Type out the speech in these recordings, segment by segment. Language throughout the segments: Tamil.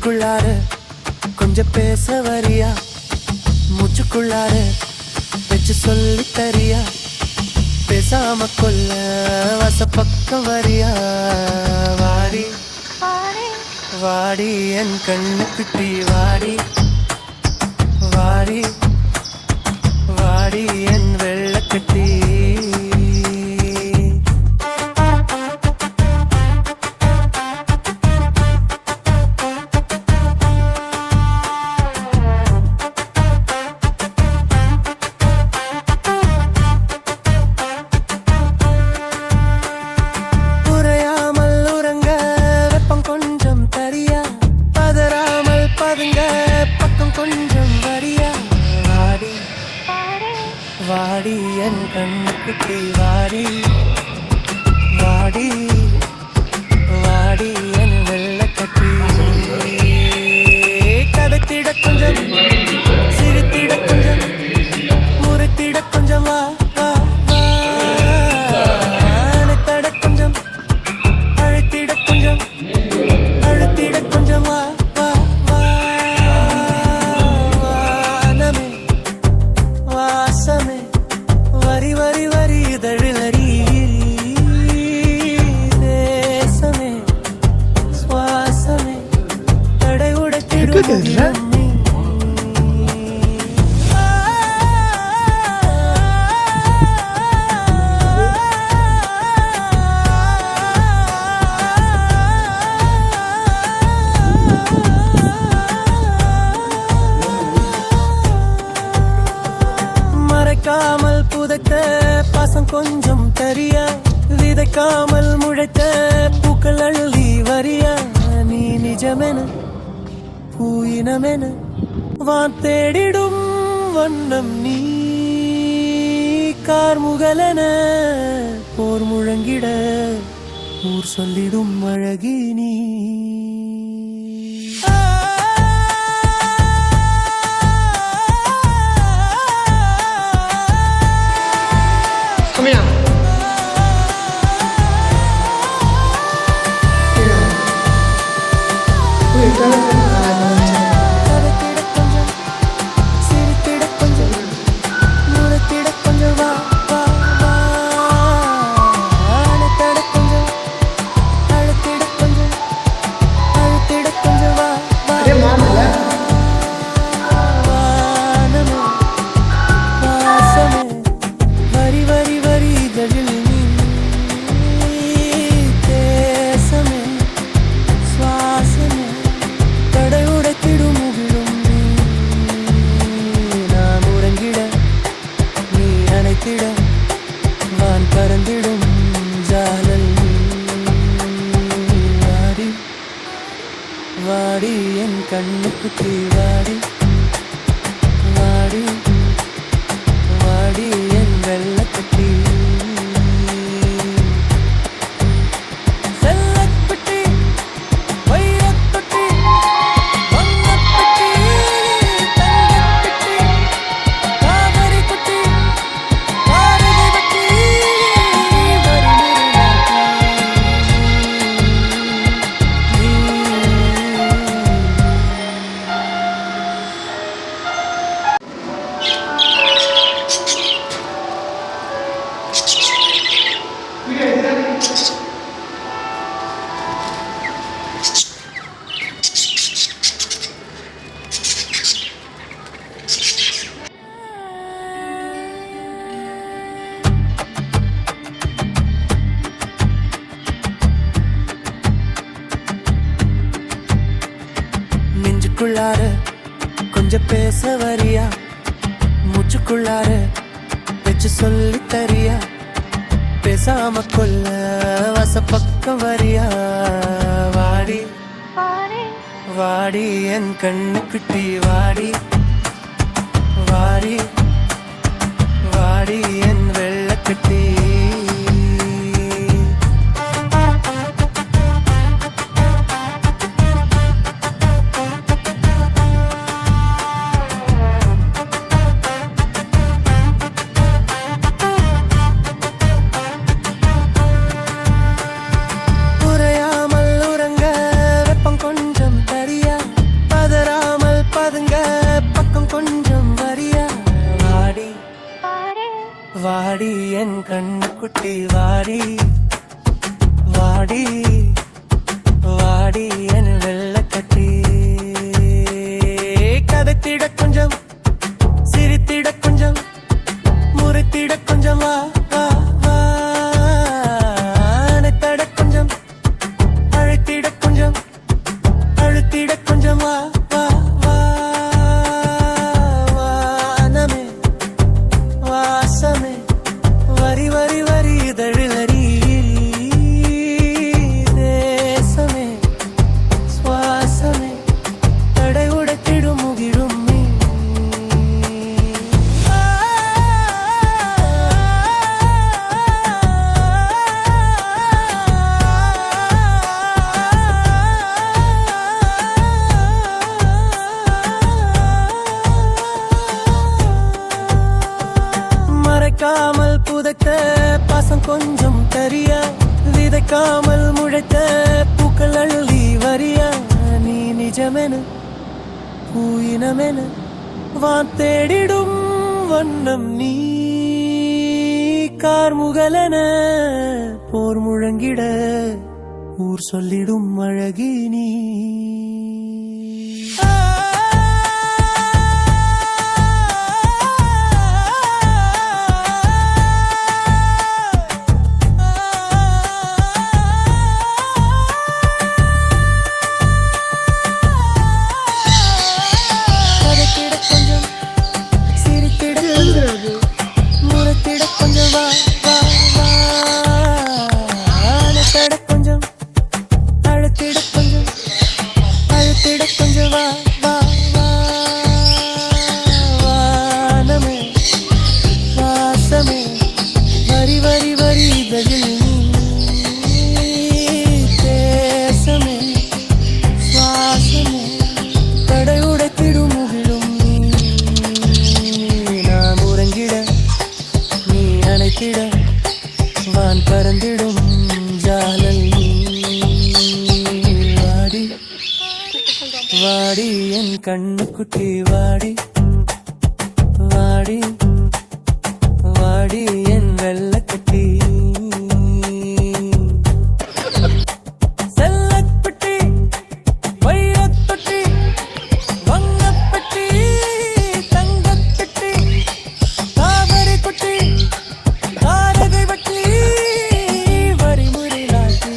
நெஞ்சுக்குள்ளார கொஞ்சம் பேச வரியா, மூச்சுக்குள்ளார வச்சு சொல்லி தரியா, பேசாம கொல்ல வச பக்கம் வரியா. வாடி வாடி என் கண்ணு குட்டி வாடி, வாடி வாடி என் வெள்ளக்கட்டி. வாடி என் கண்ணுக்குட்டி வாடி, வாடி வாடி என் வெள்ளக்கட்டி. கதத்திட கொஞ்சம், சிரித்திட கொஞ்சம், முறைத்திட கொஞ்சம், வா வா அணைத்தட கொஞ்சம், அழைத்திட கொஞ்சம், அழுத்திட கொஞ்சம், வா வா வானமே வாசமே வரி வரி வரி இதழிலறி தேசமே சுவாசமே தடை உடைத்திடும். மறைக்காமல் புதைத்த பாசம் கொஞ்சம் தரியா, விதைக்காமல் முளைத்த பூக்கள் அள்ளி வரியா. நீ நிஜமென பூயினமென வான் தேடிடும் வண்ணம் நீ, கார்முகலென போர் முழங்கிட ஊர் சொல்லிடும் அழகி நீ. Come here. கதத்திட கொஞ்சம், சிரித்திட கொஞ்சம், முறைத்திட கொஞ்சம், வா வா அணைத்தட கொஞ்சம், அழுத்திட கொஞ்சம், அழுத்திட கொஞ்சம், வா வானமே வாசமே வரி வரி வரி இதழில் நீ தேசமே சுவாசமே தடை உடைத்திடும் முகிலும் நீ. நான் உறங்கிட நீ அணைத்திட வான் பறந்திடும் ஜாலல் நீ. வாடி வாடி என் கண்ணுக்குட்டி வாடி, வாடி வாடி என் வெள்ளக்கட்டி. செல்லக்குட்டி வைரக்குட்டி வண்ணக்குட்டி தங்கக்குட்டி காவிரி குட்டி பாரதி குட்டி நெஞ்சுக்குள்ளார கொஞ்சம் பேச வரியா, மூச்சுக்குள்ளார வச்சு சொல்லி தரியா, பேசாம கொல்ல வச பக்கம் வரியா. வாடி வாடி என் கண்ணுக்குட்டி வாடி, வாடி வாடி என் வெள்ளக்கட்டி. உறையாமல் உறங்க வெப்பம் கொஞ்சம் தரியா, என் கண்ணுக்குட்டி வாடி வாடி வாடி என் வெள்ளக்கட்டி கதைத்திட கொஞ்சம் சிரித்திட கொஞ்சம் முறைத்திட கொஞ்சம் வா வா வா அணைத்தட கொஞ்சம் அழைத்திட கொஞ்சம் அழுத்திட கொஞ்சம் வா வா வா வானமே வாசமே வரி வரி வரி இதழிலறி தேசமே சுவாசமே தடை உடைத்திடும் முகிழும் நீ மறைக்காமல் புதைத்த பாசம் கொஞ்சம் தரியா விதைக்காமல் முளைத்த பூக்கள் அழுதி வரியா நீ நிஜமென பூயினமென வான் தேடிடும் வண்ணம் நீ கார்முகலென போர் முழங்கிட ஊர் சொல்லிடும் அழகி நீ கதைத்திட கொஞ்சம் சிரித்திட கொஞ்சம் முறைத்திட கொஞ்சம் வா வா வா அணைத்திட கொஞ்சம் அழுத்திட கொஞ்சம் அழுத்திட கொஞ்சம் வா வா வா வானமே வாசமே வரி வரி வரி இதழில் நீ தேசமே சுவாசமே தடை உடைத்திடும் முகிலும் நீ நாம் உறங்கிட நீ அணைத்திட வான் பறந்திடும் ஜாலல் நீ வாடி வாடி என் கண்ணுக்குட்டி வாடி வாடி வாடி என் வெள்ளக்கட்டி செல்லப்பட்டி வைரத்தொட்டி வங்கப்பட்டி தங்கப்பட்டி காவிரி குட்டி காரகை வட்டி வரிமுறையாட்டி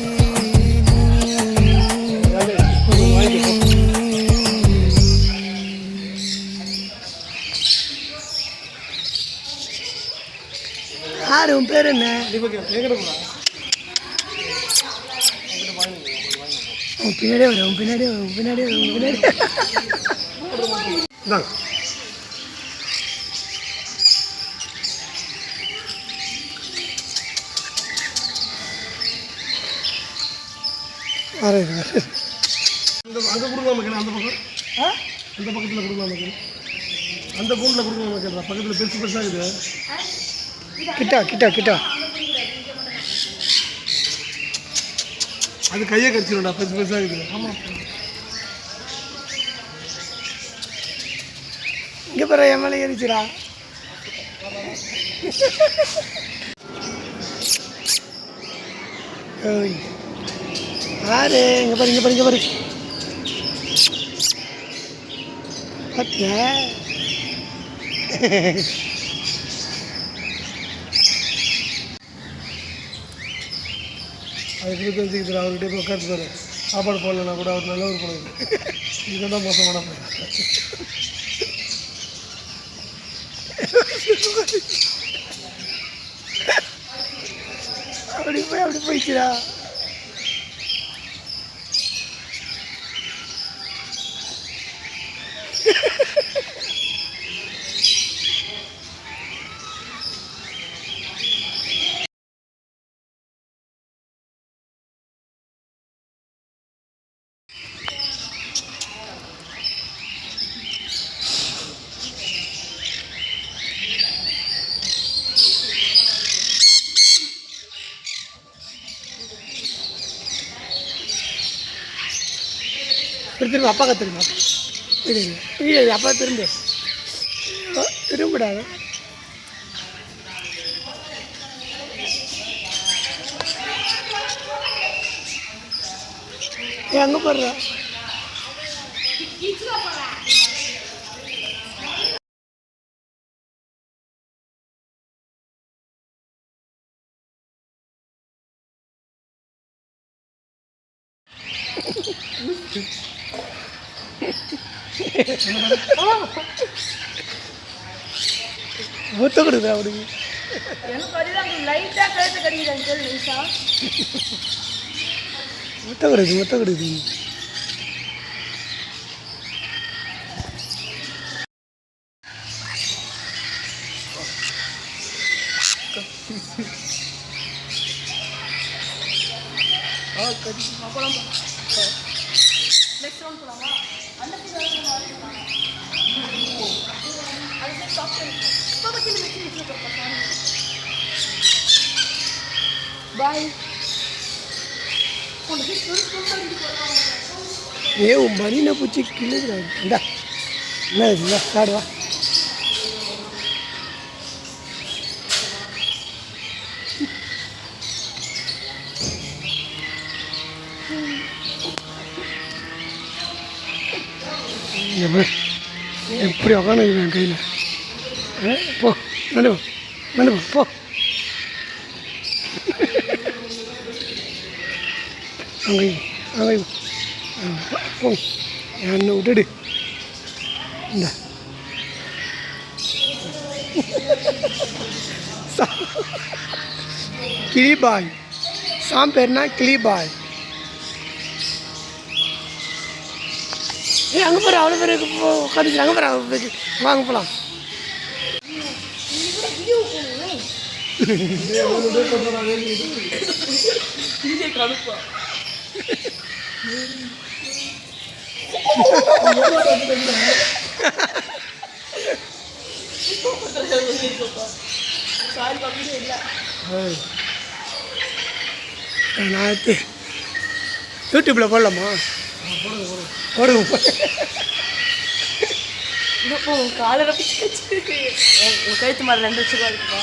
யார் உன் பேர் என்ன? உன் பின்னாடியே வரும் உன் பின்னாடியே வரும் உன் பின்னாடியே வரும் உன் பின்னாடி அந்த கொடுக்கலாம் மக்கள் அந்த பக்கம் அந்த பக்கத்தில் கொடுக்கலாம் மக்கள் அந்த ஃபோனில் கொடுக்கலாம் மக்கள் பக்கத்தில் பெருசு பெருசாக இருக்குது கிட்டா கிட்டா கிட்டா அது கையை கடிச்சிடும்டா பெருசு பெருசாக இருக்குது ஆமாம் இங்கே பாரு என் மேலே ஏறிச்சுடா ஓய் யாரு இங்கே பாரு இங்கே பாரு இங்கே பாரு பார்த்தியா அது தெரிஞ்சுக்கிட்டு அவர்கிட்ட போய் உட்காந்து பாரு சாப்பாடு போடலன்னா கூட அவர் நல்ல ஒரு பொண்ணு இதுதான் மோசமான பொண்ணு அப்படி போயிடுச்சுடா திரும்ப அப்பா திரும்ப வீடு அப்பா திரும்ப திரும்பிடாது அங்கே போடுறா முத்த கொடுக்குறா அவனுக்கு முத்த கொடுக்குது பாய் ஏ உன் மணினை பூச்சி கிள்ளுதுடா இந்தா என்ன இது சாடுவா எப்படி உக்காந்துக்குவேன் கையில் போ நடுவா போ அங்கே போ என்னை விட்டுடு இந்த கிளிபாய் சாம் பேர்னா கிளிபாய் ஏ அங்கே போகிற அவ்வளோ பேருக்கு உட்காந்துச்சு அங்கே போகிற அவ்வளோ பேருக்கு வாங்க போகலாம் நான் யூடியூப்பில் போடலாமா போடுங்க காலரை கழுத்து மாதிரி 2 லட்சம் இருக்குப்பா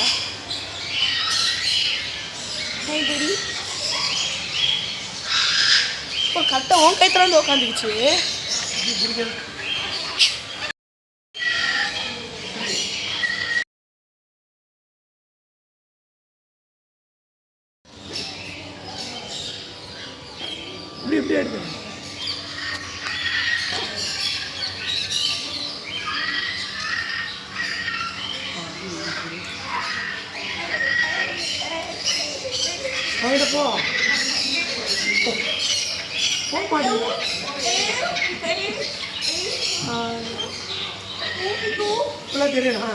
இப்போ கரெக்டாக உன் கைத்துல வந்து உட்காந்துக்குச்சு இப்படி எடுத்து வாங்கிட்டு போ தெரியுமா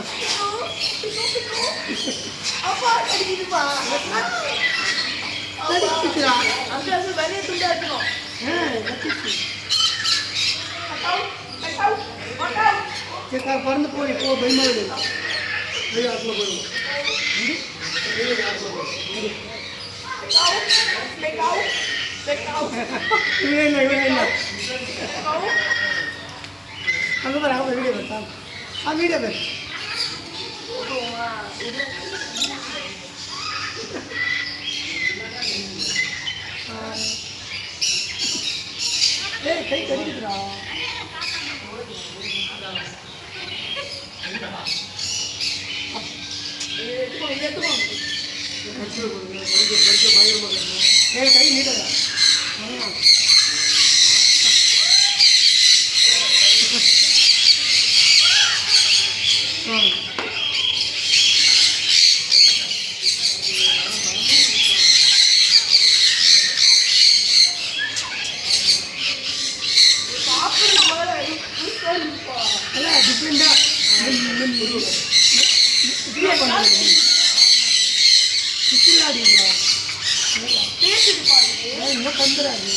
வெளியே துண்டா இருக்கணும் பறந்து போய் போ பயமாக அங்கே பாரு அவங்க வீடியோ பார்த்தா வீடியோ பேர் ஏய் கை கடிக்குதுடா ஏய் கை நீட்டதா டிஃப்ரெண்டாக இன்னும் வந்துடாது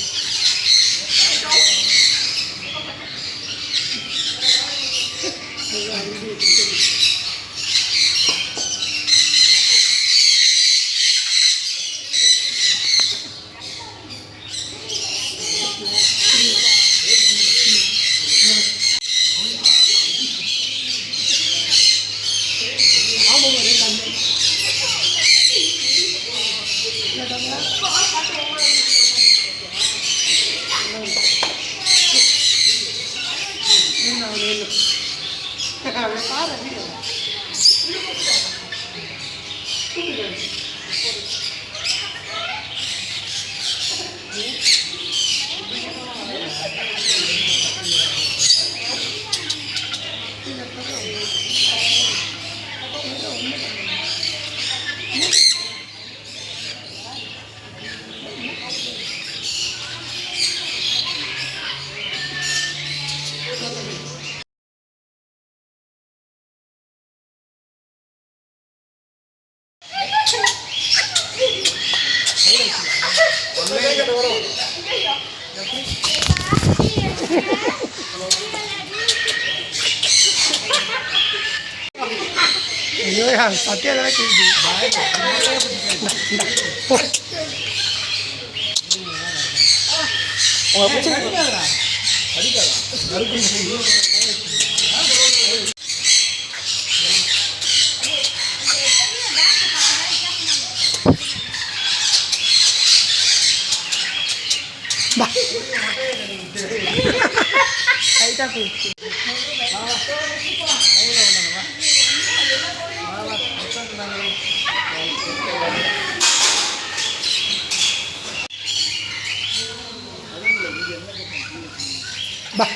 ஐயோ சத்தியா தானே கேட்குது போ உங்களை பிடிச்சிருக்கு பா லைட்டாக போயிடுச்சு பா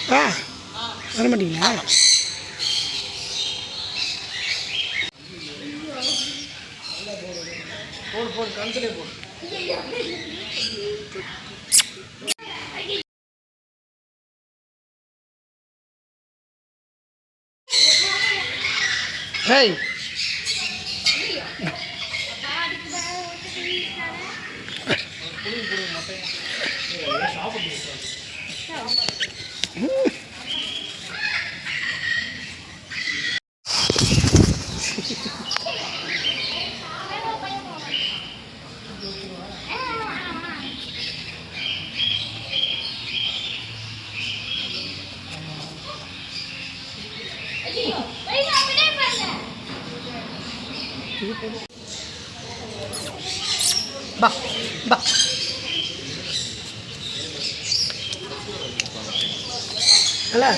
பா வர மாட்டீங்களா போடு கணத்திலே போடு. ஹேய் பா பா நல்லா